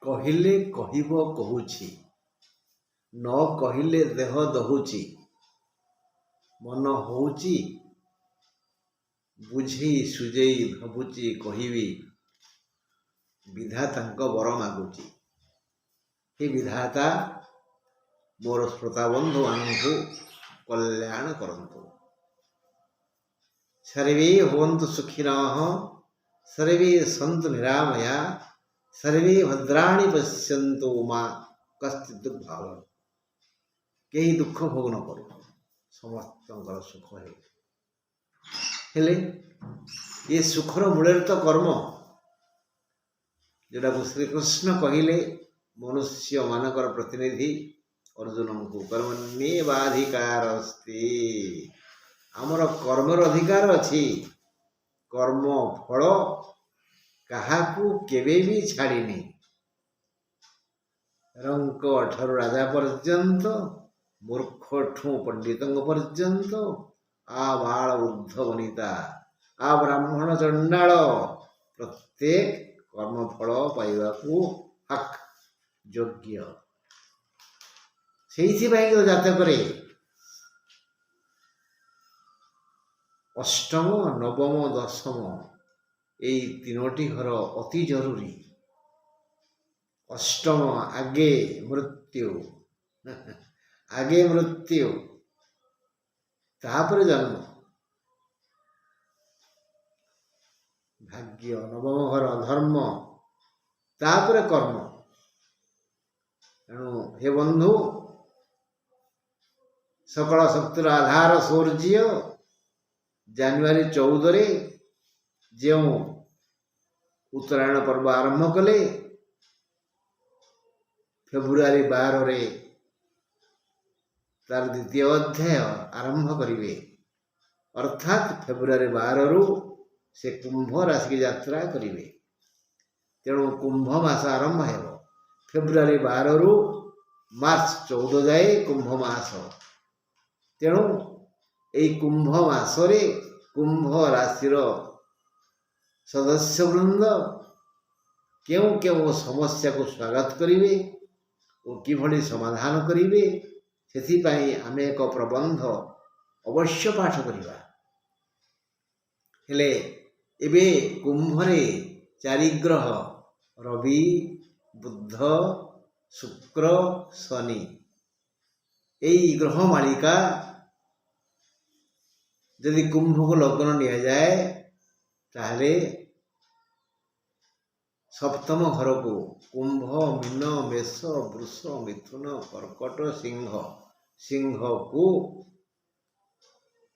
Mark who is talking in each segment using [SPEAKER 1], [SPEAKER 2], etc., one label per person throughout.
[SPEAKER 1] କହିଲେ କହିବ କହୁଛି, ନ କହିଲେ ଦେହ ଦହୁଛି, ମନ ହଉଛି ବୁଝେଇ ସୁଜେଇ ଭାବୁଛି କହିବି, ବିଧାତାଙ୍କ ବର ମାଗୁଛି। ହେ ବିଧାତା, ମୋର ଶ୍ରୋତାବନ୍ଧୁମାନଙ୍କୁ କଲ୍ୟାଣ କରନ୍ତୁ। ସର୍ବେ ଭବନ୍ତୁ ସୁଖିନଃ, ସର୍ବେ ସନ୍ତୁ ନିରାମୟା, ସର୍ବେ ଭଦ୍ରାଣି ପଶ୍ୟନ୍ତୁ ମା କଶ୍ଚିତ୍ ଦୁର୍ଭାବଃ। କେହି ଦୁଃଖ ଭୋଗ ନ କରୁ, ସମସ୍ତଙ୍କର ସୁଖ ହେଉ। ହେଲେ ଏ ସୁଖର ମୂଳରେ ତ କର୍ମ, ଯେଉଁଟାକୁ ଶ୍ରୀକୃଷ୍ଣ କହିଲେ ମନୁଷ୍ୟମାନଙ୍କର ପ୍ରତିନିଧି ଅର୍ଜୁନଙ୍କୁ, କର୍ମଣ୍ୟେବାଧିକାର ଅସ୍ତି। ଆମର କର୍ମର ଅଧିକାର ଅଛି। କର୍ମ ଫଳ କାହାକୁ କେବେ ବି ଛାଡ଼ିନି। ରଙ୍କ ଠାରୁ ରାଜା ପର୍ଯ୍ୟନ୍ତ, ମୂର୍ଖଠୁ ପଣ୍ଡିତଙ୍କ ପର୍ଯ୍ୟନ୍ତ, ଆ ବାଳ ବୃଦ୍ଧ ବନିତା, ଆ ବ୍ରାହ୍ମଣ ଚଣ୍ଡାଳ, ପ୍ରତ୍ୟେକ କର୍ମଫଳ ପାଇବାକୁ ହକ୍ ଯୋଗ୍ୟ। ସେଇଥିପାଇଁ ତ ଜାତକରେ ଅଷ୍ଟମ, ନବମ, ଦଶମ ଏଇ ତିନୋଟି ଘର ଅତି ଜରୁରୀ। ଅଷ୍ଟମ ଆଗେ ମୃତ୍ୟୁ, ଆଗେ ମୃତ୍ୟୁ, ତାପରେ ଜନ୍ମ, ଭାଗ୍ୟ। ନବମ ଘର ଧର୍ମ, ତାପରେ କର୍ମ। ତେଣୁ ହେ ବନ୍ଧୁ, ସକଳ ଶକ୍ତିର ଆଧାର ସୂର୍ଯ୍ୟ ଜାନୁଆରୀ 14ରେ ଯେଉଁ ଉତ୍ତରାୟଣ ପର୍ବ ଆରମ୍ଭ କଲେ, ଫେବୃଆରୀ 12ରେ ତାର ଦ୍ୱିତୀୟ ଅଧ୍ୟାୟ ଆରମ୍ଭ କରିବେ। ଅର୍ଥାତ୍ ଫେବୃଆରୀ 12ରୁ ସେ କୁମ୍ଭ ରାଶିକି ଯାତ୍ରା କରିବେ। ତେଣୁ କୁମ୍ଭ ମାସ ଆରମ୍ଭ ହେବ। ଫେବୃଆରୀ 12ରୁ ମାର୍ଚ୍ଚ 14 ଯାଏ କୁମ୍ଭ ମାସ। ତେଣୁ ଏହି କୁମ୍ଭ ମାସରେ କୁମ୍ଭ ରାଶିର ସଦସ୍ୟବୃନ୍ଦ କେଉଁ କେଉଁ ସମସ୍ୟାକୁ ସ୍ୱାଗତ କରିବେ ଓ କିଭଳି ସମାଧାନ କରିବେ, ସେଥିପାଇଁ ଆମେ ଏକ ପ୍ରବନ୍ଧ ଅବଶ୍ୟ ପାଠ କରିବା। ହେଲେ ଏବେ କୁମ୍ଭରେ 4 ଗ୍ରହ ରବି, ବୁଧ, ଶୁକ୍ର, ଶନି, ଏଇ ଗ୍ରହ ମାଳିକା ଯଦି କୁମ୍ଭକୁ ଲଗ୍ନ ନିଆଯାଏ, ତାହେଲେ ସପ୍ତମ ଘରକୁ କୁମ୍ଭ, ମୀନ, ମେଷ, ବୃଷ, ମିଥୁନ, କର୍କଟ, ସିଂହ, ସିଂହକୁ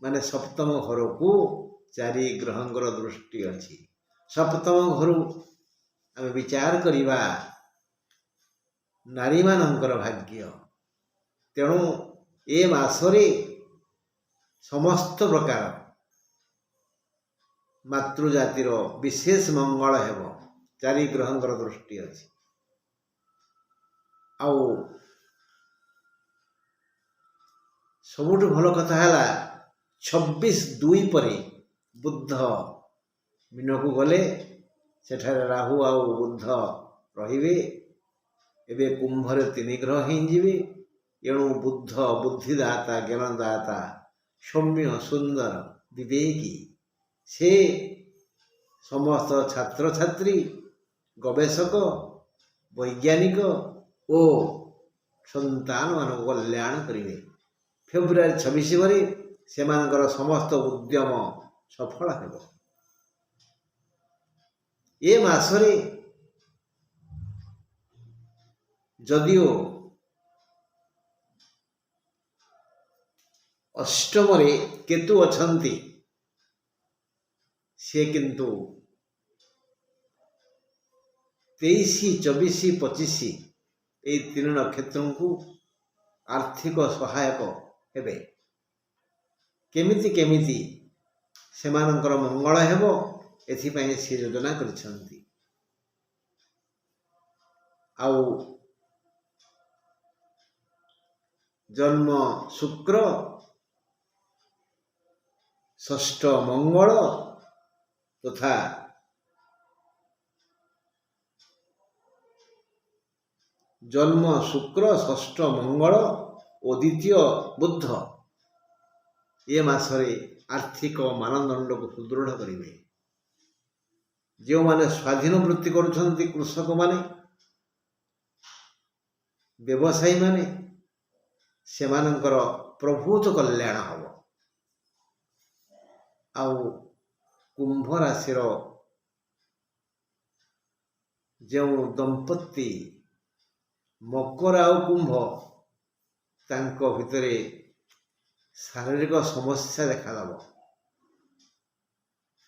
[SPEAKER 1] ମାନେ ସପ୍ତମ ଘରକୁ 4 ଗ୍ରହଙ୍କର ଦୃଷ୍ଟି ଅଛି। ସପ୍ତମ ଘରୁ ଆମେ ବିଚାର କରିବା ନାରୀମାନଙ୍କର ଭାଗ୍ୟ। ତେଣୁ ଏ ମାସରେ ସମସ୍ତ ପ୍ରକାର ମାତୃଜାତିର ବିଶେଷ ମଙ୍ଗଳ ହେବ। 4 ଗ୍ରହଙ୍କର ଦୃଷ୍ଟି ଅଛି। ଆଉ ସବୁଠୁ ଭଲ କଥା ହେଲା 26/2 ପରେ ବୁଧ ମୀନକୁ ଗଲେ, ସେଠାରେ ରାହୁ ଆଉ ବୁଧ ରହିବେ। ଏବେ କୁମ୍ଭରେ 3 ଗ୍ରହ ହେଇଯିବେ। ଏଣୁ ବୁଧ ବୁଦ୍ଧିଦାତା, ଜ୍ଞାନଦାତା, ସୌମ୍ୟ, ସୁନ୍ଦର, ବିବେକୀ, ସେ ସମସ୍ତ ଛାତ୍ରଛାତ୍ରୀ, ଗବେଷକ, ବୈଜ୍ଞାନିକ ଓ ସନ୍ତାନମାନଙ୍କୁ କଲ୍ୟାଣ କରିବେ। ଫେବୃଆରୀ 26 ପରେ ସେମାନଙ୍କର ସମସ୍ତ ଉଦ୍ୟମ ସଫଳ ହେବ। ଏ ମାସରେ ଯଦିଓ ଅଷ୍ଟମରେ କେତୁ ଅଛନ୍ତି, ସେ କିନ୍ତୁ 23, 24, 25 ଏଇ 3 ନକ୍ଷତ୍ରଙ୍କୁ ଆର୍ଥିକ ସହାୟକ ହେବେ। କେମିତି ସେମାନଙ୍କର ମଙ୍ଗଳ ହେବ, ଏଥିପାଇଁ ସେ ଯୋଜନା କରିଛନ୍ତି। ଆଉ ଜନ୍ମ ଶୁକ୍ର, ଷଷ୍ଠ ମଙ୍ଗଳ ତଥା जन्म शुक्र षष्ठ मंगल और द्वितीय बुध ये मासरे आर्थिक मानदंड को सुदृढ़ करेंगे। जो माने स्वाधीन वृत्ति करुछंती कृषक माने व्यवसायी माने सेमानंकर प्रभुत कल्याण हम। आउ कुंभ राशि जो दंपति मकर आउ कुंभ तांको भितरे शारीरिक समस्या देखादेव।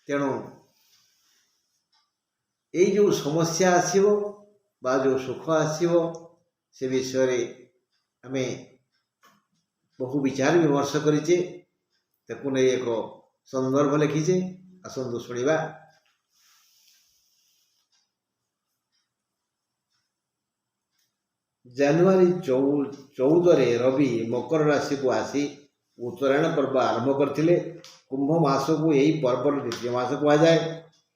[SPEAKER 1] तेणु ये जो समस्या आसीबो बा जो सुख आसीबो से विषय आमे बहु विचार विमर्श करिचे। ताकु नै एक संदर्भ लिखिचे, आसंतु सुनिबा। जानुआरी 14 रवि मकर राशि को आसी उत्तरायण पर्व आरंभ करथिले। कुंभ मास को यही पर्व द्वितीय मास कहा जाए।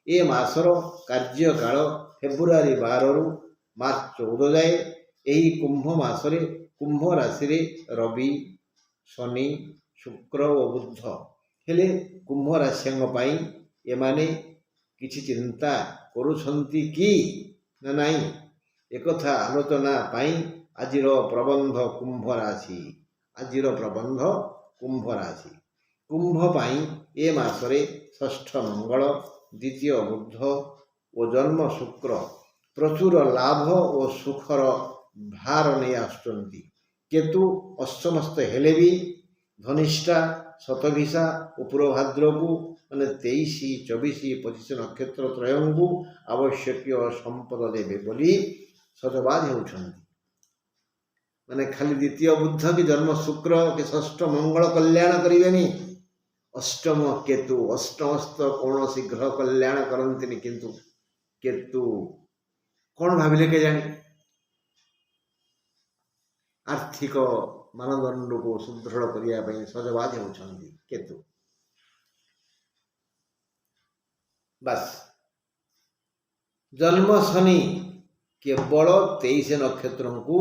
[SPEAKER 1] ये मासर कार्य काल फेब्रुआरी 12 रु मार्च 14 जाए। यही कुंभ मासरे कुंभ राशि रे रवि शनि शुक्र और बुध हेले कुंभ राशियों पाई एमाने किछि चिंता करुछंती कि ना नहीं एक आलोचना पाई आजिर प्रबंध कुंभ राशि। आजिर प्रबंध कुंभ राशि कुंभ पाई ए मासरे षष्ठ मंगल द्वितीय बुध और जन्म शुक्र प्रचुर लाभ और सुखर भार नहीं आसुचंती। केतु अष्टमस्त हेले भी धनिष्ठा शतभिषा और पूर्वभाद्रवू माने 23 24 25 नक्षत्र त्रयंगु आवश्यक संपद देवे बोली सजबाज होउछंती। माने खाली द्वितीय बुध की जन्म शुक्र के षष्ठ मंगल कल्याण करिवेनी। अष्टम केतु अष्टमस्त कौन शीघ्र कल्याण करंतिनी। किंतु केतु कौन भाविले के जानी आर्थिक मानदंड को सुदृढ़ करने सजबाज होउछंती केतु। बस जन्म शनि केवल 23 नक्षत्र को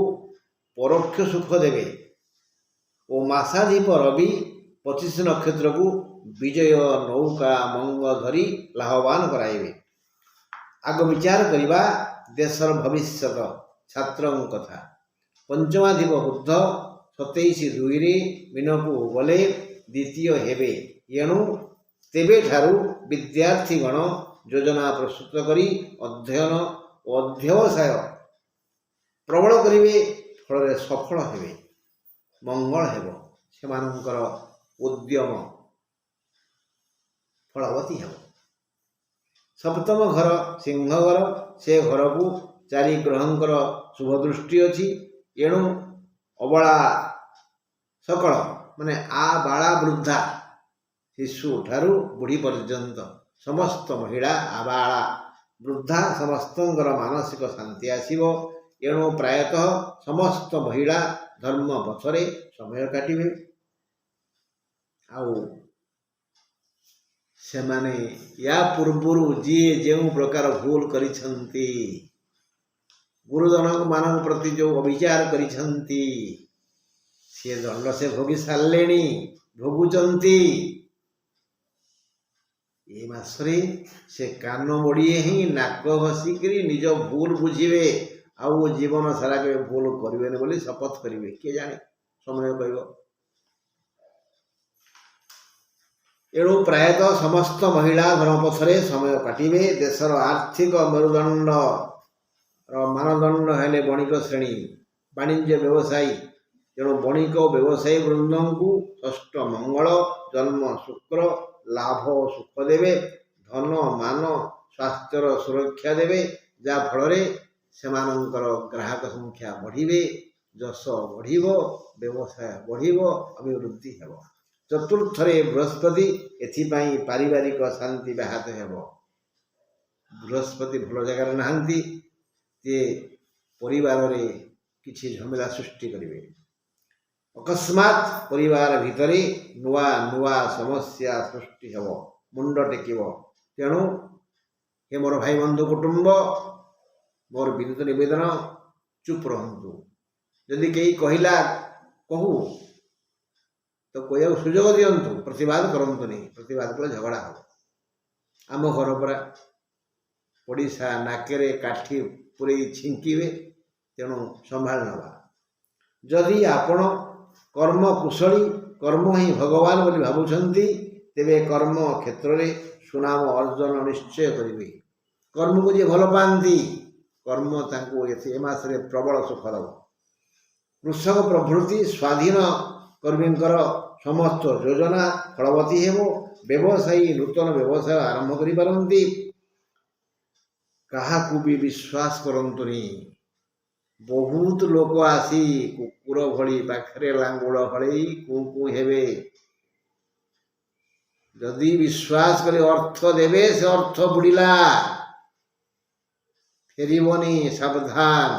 [SPEAKER 1] परोक्ष सुख देवे और मासाधिप रवि 25 नक्षत्र को विजय नौका मंग धरी लाभवान कराइबे। आग विचार करिबा देशर भविष्यत छात्रं कथा। पंचमाधिप बुध 27/2 रे मीनकु गले द्वितीय हेबे। एणु तेबे ठारू विद्यार्थीगण योजना प्रस्तुत करी अध्ययन और अध्यवसाय प्रबल करिवे। फल सफल हेबे मंगल हेब सेमानंकर उद्यम फलवती हेब। सप्तम घर सिंह घर से घर को 4 ग्रहंकर शुभ दृष्टि अच्छी। एणु अबला सकल माने आ बाला वृद्धा शिशु ठारू बुढ़ी पर्यंत समस्त महिला आबाला वृद्धा समस्तंकर मानसिक शांति आसीबो। एणु प्रायतः समस्त महिला धर्म पथरे समय काटिबे। आउ सेमाने या पूर्वरु जी जो प्रकार भूल करिछंती गुरुजन मान प्रति जो अविचार करिछंती से दंड से भोगी सारेणी भोगुचंती। ये मासरे से कान मोड़िए ही नाक घसिकी निज भूल बुझे आउ जीवन सारा के भूल करें बोली शपथ करेंगे। किए जाने समय कह। एणु प्रायतः समस्त महिला धर्मपथरे समय काटिबे। देशर आर्थिक मेरुदंड मानदंड हेले बणिक श्रेणी वाणिज्य व्यवसायी। तेणु बणिक व्यवसायी वृंद को षष्ठ मंगल जन्म शुक्र लाभ सुख देवे। धन मान स्वास्थ्यर सुरक्षा देवे जहाँ फल सेमानंकर ग्राहक संख्या बढ़िबे जश बढ़िबो व्यवसाय बढ़िबो अभिवृद्धि हेबो। चतुर्थरे बृहस्पति एथिपाई पारिवारिक शांति व्याहत हेबो। बृहस्पति भल जगार नहांती जे परिवार रे किछि झमेला सृष्टि करिवे। अकस्मात परिवार भितरे नुआ नुआ समस्या सृष्टि हेबो मुंड टेकिबो। तेणु हे मोर भाई बंधु कुटुंब मोर विद्युत निवेदन ଚୁପ୍ ରହନ୍ତୁ। ଯଦି କେହି କହିଲା କହୁ ତ କହିବାକୁ ସୁଯୋଗ ଦିଅନ୍ତୁ, ପ୍ରତିବାଦ କରନ୍ତୁନି। ପ୍ରତିବାଦ କଲେ ଝଗଡ଼ା ହେବ। ଆମ ଘର ପରା, ପଡ଼ିଶା ନାକରେ କାଠି ପୁରେଇ ଛିଙ୍କିବେ, ତେଣୁ ସମ୍ଭାଳ ନେବା। ଯଦି ଆପଣ କର୍ମ କୁଶଳୀ, କର୍ମ ହିଁ ଭଗବାନ ବୋଲି ଭାବୁଛନ୍ତି, ତେବେ କର୍ମ କ୍ଷେତ୍ରରେ ସୁନାମ ଅର୍ଜନ ନିଶ୍ଚୟ କରିବେ। କର୍ମକୁ ଯିଏ ଭଲ ପାଆନ୍ତି, କର୍ମ ତାଙ୍କୁ ଏ ମାସରେ ପ୍ରବଳ ସୁଖ ଦେବ। କୃଷକ ପ୍ରଭୃତି ସ୍ୱାଧୀନ କର୍ମୀଙ୍କର ସମସ୍ତ ଯୋଜନା ଫଳବତୀ ହେବ। ବ୍ୟବସାୟୀ ନୂତନ ବ୍ୟବସାୟ ଆରମ୍ଭ କରିପାରନ୍ତି। କାହାକୁ ବି ବିଶ୍ୱାସ କରନ୍ତୁନି। ବହୁତ ଲୋକ ଆସି କୁକୁର ଭଳି ପାଖରେ ଲାଙ୍ଗୁଳ ଭଳି କୁଁ କୁଁ ହେବେ। ଯଦି ବିଶ୍ୱାସ କରି ଅର୍ଥ ଦେବେ, ସେ ଅର୍ଥ ବୁଡ଼ିଲା, ଫେରିବନି, ସାବଧାନ।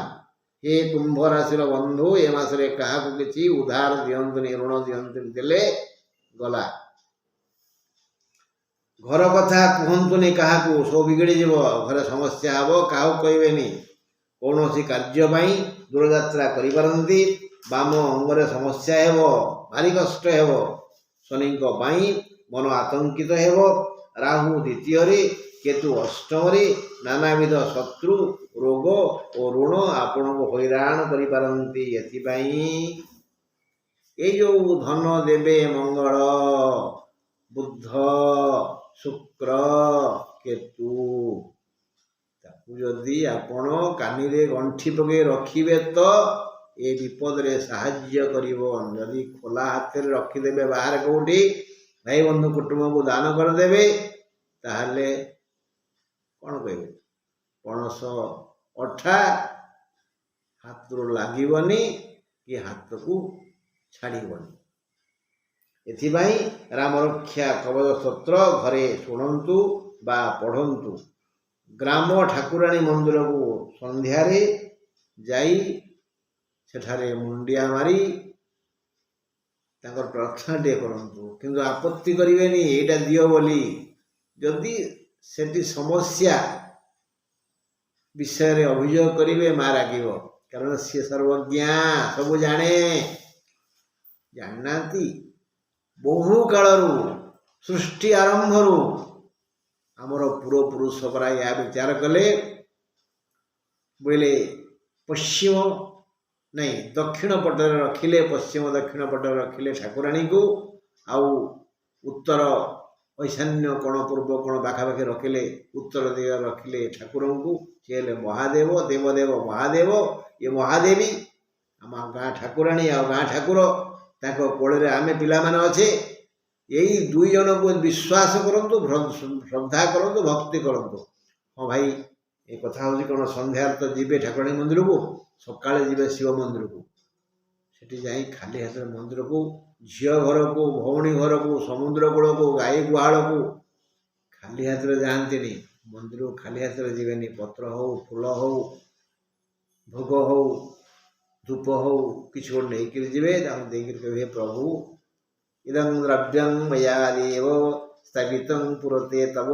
[SPEAKER 1] ହେ କୁମ୍ଭ ରାଶିର ବନ୍ଧୁ, ଏ ମାସରେ କାହାକୁ କିଛି ଉଧାର ଦିଅନ୍ତୁନି, ଋଣ ଦିଅନ୍ତୁନି। ଦେଲେ ଗଲା। ଘର କଥା କୁହନ୍ତୁନି କାହାକୁ, ସବୁ ବିଗିଡ଼ିଯିବ। ଘରେ ସମସ୍ୟା ହେବ, କାହାକୁ କହିବେନି। କୌଣସି କାର୍ଯ୍ୟ ପାଇଁ ଦୂରଯାତ୍ରା କରିପାରନ୍ତି। ବାମ ଅଙ୍ଗରେ ସମସ୍ୟା ହେବ, ଭାରି କଷ୍ଟ ହେବ। ଶନିଙ୍କ ପାଇଁ ମନ ଆତଙ୍କିତ ହେବ। ରାହୁ ଦ୍ୱିତୀୟରେ, କେତୁ ଅଷ୍ଟମରେ। ନାନାବିଧ ଶତ୍ରୁ, ରୋଗ ଓ ଋଣ ଆପଣଙ୍କୁ ହଇରାଣ କରିପାରନ୍ତି। ଏଥିପାଇଁ ଏଇ ଯେଉଁ ଧନ ଦେବେ ମଙ୍ଗଳ, ବୁଧ, ଶୁକ୍ର, କେତୁ, ତାକୁ ଯଦି ଆପଣ କାନିରେ ଗଣ୍ଠି ପକାଇ ରଖିବେ ତ ଏ ବିପଦରେ ସାହାଯ୍ୟ କରିବ। ଯଦି ଖୋଲା ହାତରେ ରଖିଦେବେ ବାହାରେ କେଉଁଠି, ଭାଇ ବନ୍ଧୁ କୁଟୁମ୍ବକୁ ଦାନ କରିଦେବେ, ତାହେଲେ କ'ଣ କହିବେ, ପଣସ ଅଠା ହାତରୁ ଲାଗିବନି କି ହାତକୁ ଛାଡ଼ିବନି। ଏଥିପାଇଁ ରାମରକ୍ଷା କବଚ ସ୍ତୋତ୍ର ଘରେ ଶୁଣନ୍ତୁ ବା ପଢ଼ନ୍ତୁ। ଗ୍ରାମ ଠାକୁରାଣୀ ମନ୍ଦିରକୁ ସନ୍ଧ୍ୟାରେ ଯାଇ ସେଠାରେ ମୁଣ୍ଡିଆ ମାରି ତାଙ୍କର ପ୍ରାର୍ଥନାଟିଏ କରନ୍ତୁ। କିନ୍ତୁ ଆପତ୍ତି କରିବେନି ଏଇଟା ଦିଅ ବୋଲି। ଯଦି ସେଠି ସମସ୍ୟା ବିଷୟରେ ଅଭିଯୋଗ କରିବେ, ମା ରାଗିବ। କାରଣ ସିଏ ସର୍ବଜ୍ଞା, ସବୁ ଜାଣେ। ଜାଣିନାହାନ୍ତି, ବହୁ କାଳରୁ, ସୃଷ୍ଟି ଆରମ୍ଭରୁ ଆମର ପୂର୍ବପୁରୁଷ ପରା ଏହା ବିଚାର କଲେ। ବୋଇଲେ ପଶ୍ଚିମ ନାଇଁ, ଦକ୍ଷିଣ ପଟରେ ରଖିଲେ, ପଶ୍ଚିମ ଦକ୍ଷିଣ ପଟରେ ରଖିଲେ ଠାକୁରାଣୀକୁ, ଆଉ ଉତ୍ତର ଐଶାନ୍ୟ କୋଣ, ପୂର୍ବ କୋଣ ପାଖାପାଖି ରଖିଲେ, ଉତ୍ତର ଦିଗରେ ରଖିଲେ ଠାକୁରଙ୍କୁ। ସେ ହେଲେ ମହାଦେବ, ଦେବଦେବ ମହାଦେବ। ଏ ମହାଦେବୀ ଆମ ଗାଁ ଠାକୁରାଣୀ ଆଉ ଗାଁ ଠାକୁର, ତାଙ୍କ କୋଳରେ ଆମେ ପିଲାମାନେ ଅଛେ। ଏଇ ଦୁଇ ଜଣକୁ ବିଶ୍ୱାସ କରନ୍ତୁ, ଶ୍ରଦ୍ଧା କରନ୍ତୁ, ଭକ୍ତି କରନ୍ତୁ। ହଁ ଭାଇ, ଏ କଥା ହେଉଛି କ'ଣ, ସନ୍ଧ୍ୟାରେ ତ ଯିବେ ଠାକୁରାଣୀ ମନ୍ଦିରକୁ, ସକାଳେ ଯିବେ ଶିବ ମନ୍ଦିରକୁ। ସେଠି ଯାଇ ଖାଲି ହାତରେ ମନ୍ଦିରକୁ, ଝିଅ ଘରକୁ, ଭଉଣୀ ଘରକୁ, ସମୁଦ୍ର କୂଳକୁ, ଗାଈ ଗୁହାଳକୁ ଖାଲି ହାତରେ ଯାଆନ୍ତିନି। ମନ୍ଦିରକୁ ଖାଲି ହାତରେ ଯିବେନି। ପତ୍ର ହଉ, ଫୁଲ ହଉ, ଭୋଗ ହଉ, ଧୂପ ହଉ, କିଛି ଗୋଟେ ନେଇକିରି ଯିବେ। ତାଙ୍କୁ ଦେଇକିରି କହିବେ, ପ୍ରଭୁ ଇଦଂ ଦ୍ରବ୍ୟଂ ମୟା ଦେବ ସ୍ଥାପିତଂ ପୁରତେ ତବ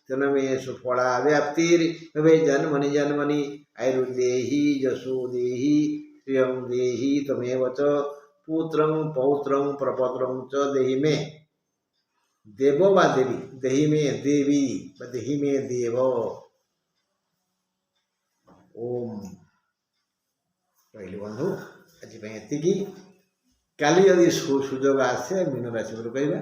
[SPEAKER 1] ତେନ ମେ ସୁଫଳା ବ୍ୟାପ୍ତିର୍ ଭବେ ଜନ୍ମନି ଜନ୍ମନି ଆୟୁର୍ଦେହି ଯଶୋ ଦେହି ଶ୍ରିୟଂ ଦେହି ତମେବ ଚ ପୁତ୍ରଂ ପୌତ୍ରଂ ପ୍ରପତ୍ରଂ ଚ ଦେହି ମେ। ଦେବ ବା ଦେବୀ, ଦେହି ମେ ଦେବୀ ବା ଦେହି ମେ ଦେବ। ଓମ୍। କହିଲି ବନ୍ଧୁ, ଆଜି ପାଇଁ ଏତିକି। କାଲି ଯଦି ସୁଯୋଗ ଆସେ ମୀନ ରାଶି ବୋଲି କହିବା।